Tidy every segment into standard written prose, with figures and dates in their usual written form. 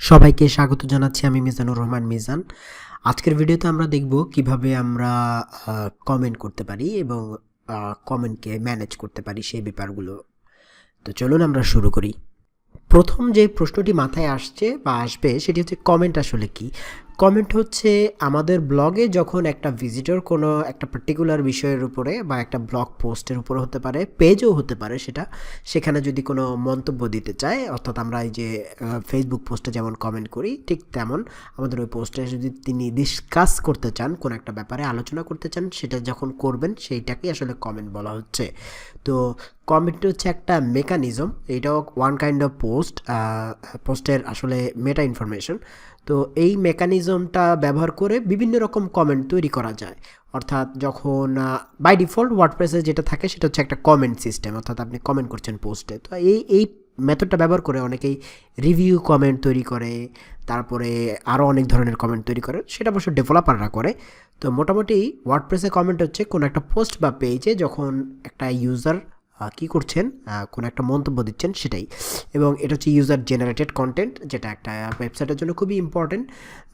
সবাইকে স্বাগত জানাচ্ছি। আমি মিজানুর রহমান মিজান। আজকের ভিডিওতে আমরা দেখব কিভাবে আমরা কমেন্ট করতে পারি এবং কমেন্টকে ম্যানেজ করতে পারি সেই ব্যাপারগুলো। তো চলুন আমরা শুরু করি। প্রথম যে প্রশ্নটি মাথায় আসছে বা আসবে সেটি হচ্ছে কমেন্ট আসলে কি? কমেন্ট হচ্ছে আমাদের ব্লগে যখন একটা ভিজিটর কোনো একটা পার্টিকুলার বিষয়ের উপরে বা একটা ব্লগ পোস্টের উপরে হতে পারে, পেজও হতে পারে সেটা, সেখানে যদি কোনো মন্তব্য দিতে চায়, অর্থাৎ আমরা এই যে ফেসবুক পোস্টে যেমন কমেন্ট করি ঠিক তেমন আমাদের ওই পোস্টে যদি তিনি ডিসকাস করতে চান, কোনো একটা ব্যাপারে আলোচনা করতে চান, সেটা যখন করবেন সেইটাকেই আসলে কমেন্ট বলা হচ্ছে। তো কমেন্ট হচ্ছে একটা মেকানিজম, এটাও ওয়ান কাইন্ড অফ পোস্টের আসলে মেটা ইনফরমেশন। তো এই মেকানিজমটা ব্যবহার করে বিভিন্ন রকম কমেন্ট তৈরি করা যায়। অর্থাৎ যখন বাই ডিফল্ট ওয়ার্ডপ্রেসে যেটা থাকে সেটা হচ্ছে একটা কমেন্ট সিস্টেম, অর্থাৎ আপনি কমেন্ট করছেন পোস্টে। তো এই মেথডটা ব্যবহার করে অনেকেই রিভিউ কমেন্ট তৈরি করে, তারপরে আরও অনেক ধরনের কমেন্ট তৈরি করে, সেটা অবশ্য ডেভেলপাররা করে। তো মোটামুটি ওয়ার্ডপ্রেসে কমেন্ট হচ্ছে কোনো একটা পোস্ট বা পেজে যখন একটা ইউজার কী করছেন, কোনো একটা মন্তব্য দিচ্ছেন সেটাই। এবং এটা হচ্ছে ইউজার জেনারেটেড কন্টেন্ট, যেটা একটা ওয়েবসাইটের জন্য খুবই ইম্পর্টেন্ট,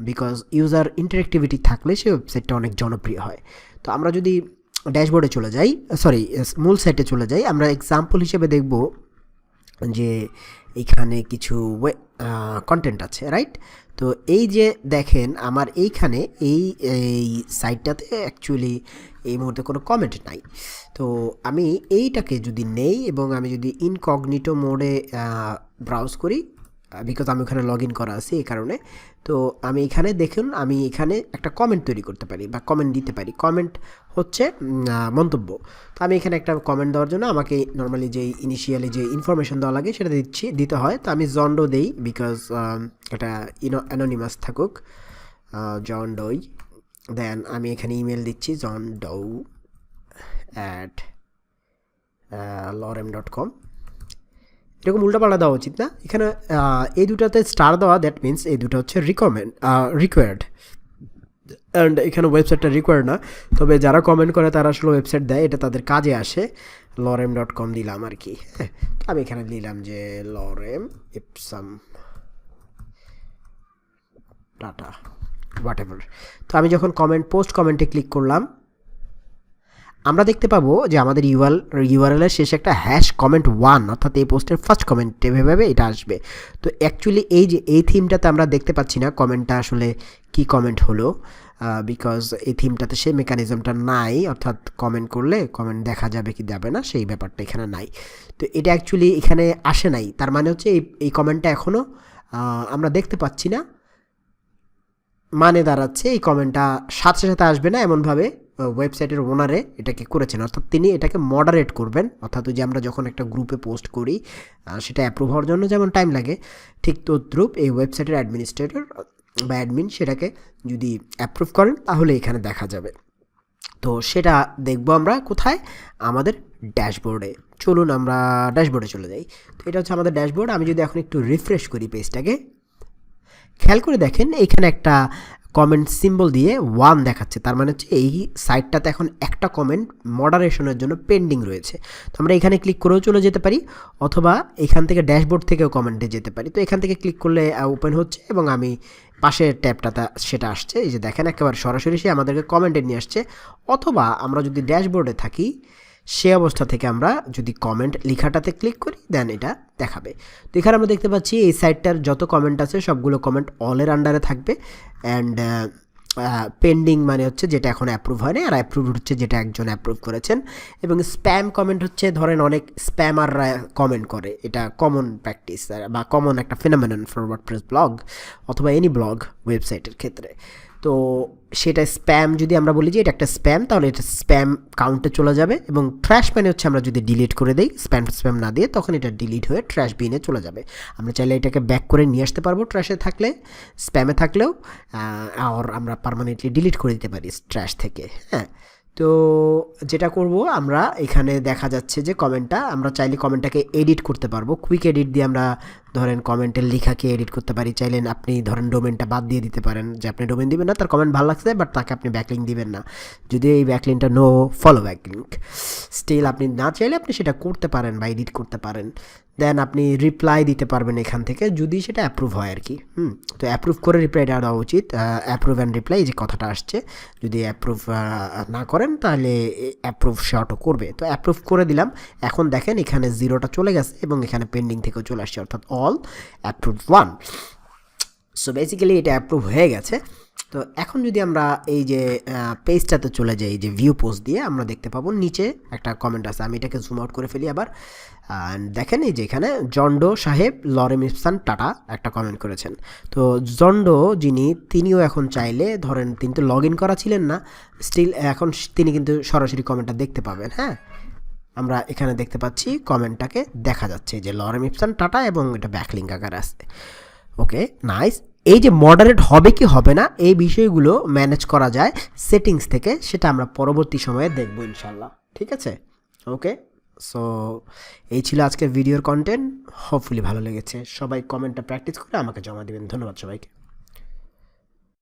বিকজ ইউজার ইন্টারেক্টিভিটি থাকলে সেই ওয়েবসাইটটা অনেক জনপ্রিয় হয়। তো আমরা যদি ড্যাশবোর্ডে চলে যাই, মূল সাইটে চলে যাই, আমরা এক্সাম্পল হিসেবে দেখব যে এইখানে কিছু কন্টেন্ট আছে, রাইট? তো এই যে দেখেন আমার এইখানে এই সাইটটাতে অ্যাকচুয়ালি এই মুহূর্তে কোনো কমেন্ট নাই। তো আমি এইটাকে যদি নেই এবং আমি যদি ইনকগনিটো মোডে ব্রাউজ করি, বিকজ আমি ওখানে লগ ইন করা আছি এই কারণে। তো আমি এখানে দেখুন, আমি এখানে একটা কমেন্ট তৈরি করতে পারি বা কমেন্ট দিতে পারি। কমেন্ট হচ্ছে মন্তব্য। তো আমি এখানে একটা কমেন্ট দেওয়ার জন্য আমাকে নর্মালি যে ইনিশিয়ালি যে ইনফরমেশন দেওয়া লাগে সেটা দিতে হয়। তো আমি জন্ডো দেই, বিকজ এটা অ্যানোনিমাস থাকুক, জন ডোই। দেন আমি এখানে ইমেল দিচ্ছি jondou@lorem.com। এরকম উল্টাপাল্টা দেওয়া উচিত না। এখানে এই দুটাতে স্টার দেওয়া, দ্যাট মিনস এই দুটো হচ্ছে রিকোয়ার্ড, অ্যান্ড এখানে ওয়েবসাইটটা রিকোয়ার্ড না। তবে যারা কমেন্ট করে তারা আসলে ওয়েবসাইট দেয়, এটা তাদের কাজে আসে। lorem.com দিলাম আর কি। হ্যাঁ, আমি এখানে দিলাম যে lorem ipsum tata what ever. তো আমি যখন পোস্ট কমেন্টে ক্লিক করলাম, আমরা দেখতে পাবো যে আমাদের ইউআরএলের শেষে একটা #comment1, অর্থাৎ এই পোস্টের ফার্স্ট কমেন্ট এভাবে এটা আসবে। তো অ্যাকচুয়ালি এই থিমটাতে আমরা দেখতে পাচ্ছি না কমেন্টটা আসলে কি কমেন্ট হলো, বিকজ এই থিমটাতে সেই মেকানিজমটা নাই, অর্থাৎ কমেন্ট করলে কমেন্ট দেখা যাবে কি যাবে না সেই ব্যাপারটা এখানে নাই। তো এটা অ্যাকচুয়ালি এখানে আসে নাই, তার মানে হচ্ছে এই কমেন্টটা এখনও আমরা দেখতে পাচ্ছি না। মানে দাঁড়াচ্ছে এই কমেন্টটা সাথে সাথে আসবে না, এমনভাবে ওয়েবসাইটের ওনারে এটাকে করেছেন, অর্থাৎ তিনি এটাকে মডারেট করবেন। অর্থাৎ ওই যে আমরা যখন একটা গ্রুপে পোস্ট করি সেটা অ্যাপ্রুভ হওয়ার জন্য যেমন টাইম লাগে, ঠিক তদ্রূপ এই ওয়েবসাইটের অ্যাডমিনিস্ট্রেটর বা অ্যাডমিন সেটাকে যদি অ্যাপ্রুভ করেন তাহলে এখানে দেখা যাবে। তো সেটা দেখব আমরা কোথায়? আমাদের ড্যাশবোর্ডে। চলুন আমরা ড্যাশবোর্ডে চলে যাই। তো এটা হচ্ছে আমাদের ড্যাশবোর্ড। আমি যদি এখন একটু রিফ্রেশ করি পেজটাকে, খেয়াল করে দেখেন এখানে একটা কমেন্ট সিম্বল দিয়ে 1 দেখাচ্ছে, তার মানে হচ্ছে এই সাইটটাতে এখন একটা কমেন্ট মডারেশনের জন্য পেন্ডিং রয়েছে। তো আমরা এখানে ক্লিক করেও চলে যেতে পারি, অথবা এখান থেকে ড্যাশবোর্ড থেকেও কমেন্টে যেতে পারি। তো এখান থেকে ক্লিক করলে ওপেন হচ্ছে এবং আমি পাশের ট্যাবটাতে সেটা আসছে, এই যে দেখেন একেবারে সরাসরি সে আমাদেরকে কমেন্টে নিয়ে আসছে। অথবা আমরা যদি ড্যাশবোর্ডে থাকি সে অবস্থা থেকে আমরা যদি কমেন্ট লেখাটাতে ক্লিক করি দেন এটা দেখাবে। তো এখানে আমরা দেখতে পাচ্ছি এই সাইটটার যত কমেন্ট আছে সবগুলো কমেন্ট অলের আন্ডারে থাকবে, অ্যান্ড পেন্ডিং মানে হচ্ছে যেটা এখন অ্যাপ্রুভ হয়নি, আর অ্যাপ্রুভ হচ্ছে যেটা একজন অ্যাপ্রুভ করেছেন। এবং স্প্যাম কমেন্ট হচ্ছে ধরেন অনেক স্প্যামাররা কমেন্ট করে, এটা কমন প্র্যাকটিস বা কমন একটা ফিনোমেনন ফর ওয়ার্ডপ্রেস ব্লগ অথবা এনি ব্লগ ওয়েবসাইটের ক্ষেত্রে। তো সেটা স্প্যাম, যদি আমরা বলি যে এটা একটা স্প্যাম, তাহলে এটা স্প্যাম কাউন্টে চলে যাবে। এবং ট্র্যাশ মানে হচ্ছে আমরা যদি ডিলিট করে দিই, স্প্যাম না দিয়ে, তখন এটা ডিলিট হয়ে ট্র্যাশ বিনে চলে যাবে। আমরা চাইলে এটাকে ব্যাক করে নিয়ে আসতে পারবো ট্র্যাশে থাকলে, স্প্যামে থাকলেও, আর আমরা পার্মানেন্টলি ডিলিট করে দিতে পারি ট্র্যাশ থেকে। হ্যাঁ, তো যেটা করব আমরা এখানে দেখা যাচ্ছে যে কমেন্টটা, আমরা চাইলে কমেন্টটাকে এডিট করতে পারবো, কুইক এডিট দিয়ে আমরা ধরেন কমেন্টের লেখাকে এডিট করতে পারি, চাইলেন আপনি ধরেন ডোমেনটা বাদ দিয়ে দিতে পারেন, যে আপনি ডোমেন দিবেন না, তার কমেন্ট ভালো লাগছে বাট তাকে আপনি ব্যাকলিঙ্ক দিবেন না, যদি এই ব্যাকলিঙ্কটা নো ফলো ব্যাকলিঙ্ক, স্টিল আপনি না চাইলে আপনি সেটা করতে পারেন বা এডিট করতে পারেন। দেন আপনি রিপ্লাই দিতে পারবেন এখান থেকে, যদি সেটা অ্যাপ্রুভ হয় আর কি। তো অ্যাপ্রুভ করে রিপ্লাইটা দেওয়া উচিত, অ্যাপ্রুভ অ্যান্ড রিপ্লাই যে কথাটা আসছে, যদি অ্যাপ্রুভ না করেন তাহলে অ্যাপ্রুভ সে অটো করবে। তো অ্যাপ্রুভ করে দিলাম, এখন দেখেন এখানে 0টা চলে গেছে এবং এখানে পেন্ডিং থেকেও চলে আসছে, অর্থাৎ অল অ্যাপ্রুভ 1। সো বেসিক্যালি এটা অ্যাপ্রুভ হয়ে গেছে। তো এখন যদি আমরা এই যে পেজটাতে চলে যাই, যে ভিউ পোস্ট দিয়ে, আমরা দেখতে পাবো নিচে একটা কমেন্ট আছে, আমি এটাকে জুম আউট করে ফেলি আবার। দেখেন এই যে এখানে জন্ডো সাহেব লরে মিফসান টাটা একটা কমেন্ট করেছেন। তো জন্ডো যিনি, তিনিও এখন চাইলে, ধরেন তিনি তো লগ ইন করা ছিলেন না, স্টিল এখন তিনি কিন্তু সরাসরি কমেন্টটা দেখতে পাবেন। হ্যাঁ, আমরা এখানে দেখতে পাচ্ছি কমেন্টটাকে দেখা যাচ্ছে যে লরে মিফসান টাটা, এবং এটা ব্যাকলিঙ্ক আকারে আছে। ওকে, নাইস। এই যে মডারেট হবে কি হবে না, এই বিষয়গুলো ম্যানেজ করা যায় সেটিংস থেকে, সেটা আমরা পরবর্তী সময়ে দেখব ইনশাল্লাহ। ঠিক আছে, ওকে। সো এই ছিল আজকের ভিডিওর কন্টেন্ট, হোপফুলি ভালো লেগেছে। সবাই কমেন্টটা প্র্যাকটিস করে আমাকে জমা দিবেন। ধন্যবাদ সবাইকে।